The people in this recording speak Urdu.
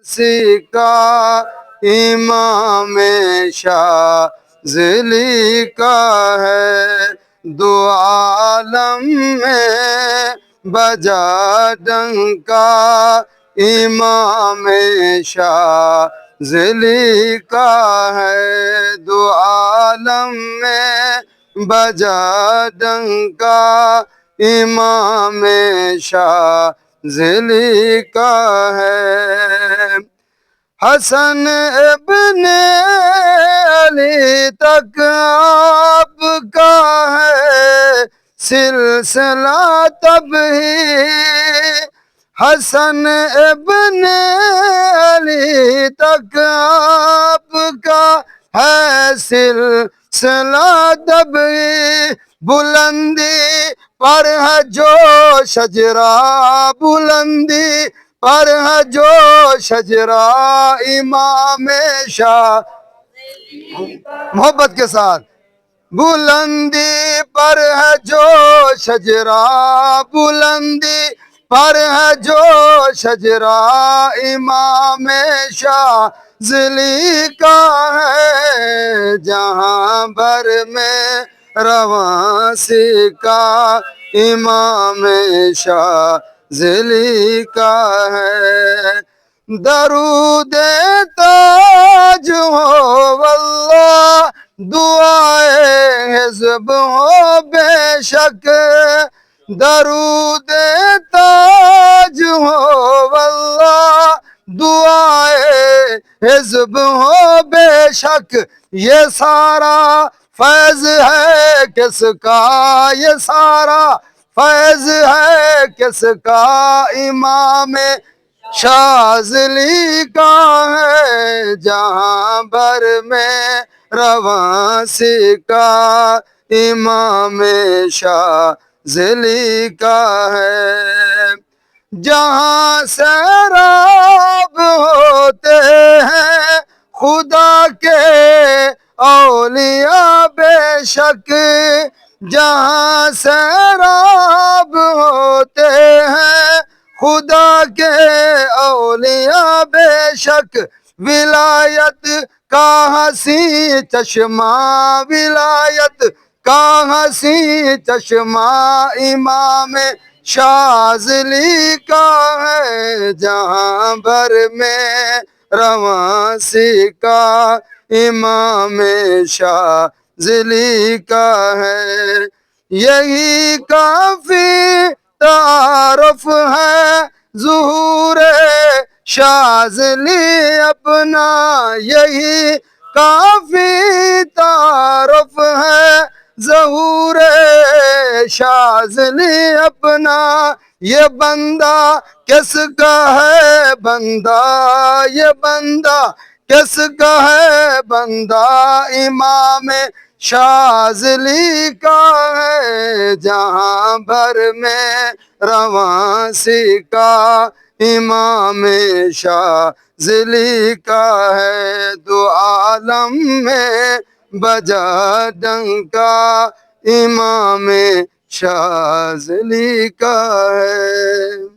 سی کا امام شاذلی کا ہے، دو عالم میں بجا ڈنکا امام شاذلی کا ہے، دو عالم میں بجا ڈنکا امام شاذلی کا ہے۔ حسن ابن علی تک آپ کا ہے سلسلہ تب ہی، حسن ابن علی تک آپ کا ہے سلسلہ تب ہی، بلندی پر ہے جو شجرہ، بلندی پر ہے جو شجرہ امام محبت کے ساتھ، بلندی پر ہے جو شجرہ، بلندی پر ہے جو شجرہ امام شاذلی کا ہے، جہاں بھر میں رواں سکا امام شاذلی کا ہے، درود تاج ہو واللہ دعائے حزب ہو بے شک، درود تاج ہو واللہ دعائے حزب ہو بے شک، یہ سارا فیض ہے کس کا، یہ سارا فیض ہے کس کا امام شاذلی کا ہے، جہاں بھر میں رواں سکا امام شاذلی کا ہے، جہاں سیراب ہوتے ہیں خدا کے اولیاء بے شک، جہاں سیراب ہوتے ہیں خدا کے اولیاء بے شک، ولایت کا حسین چشمہ، ولایت کا حسین چشمہ امام شاذلی کا ہے، جہاں بھر میں رواں سکا امام شاذلی کا ہے، یہی کافی تعارف ہے ظہور شاذلی اپنا، یہی کافی تعارف ہے ظہور شاذلی اپنا، یہ بندہ کس کا ہے بندہ، یہ بندہ کس کا ہے بندہ امام شاذلی کا ہے، جہاں بھر میں رواں سکا امام شاذلی کا ہے، دو عالم میں بجا ڈنکا امام شاذلی کا ہے۔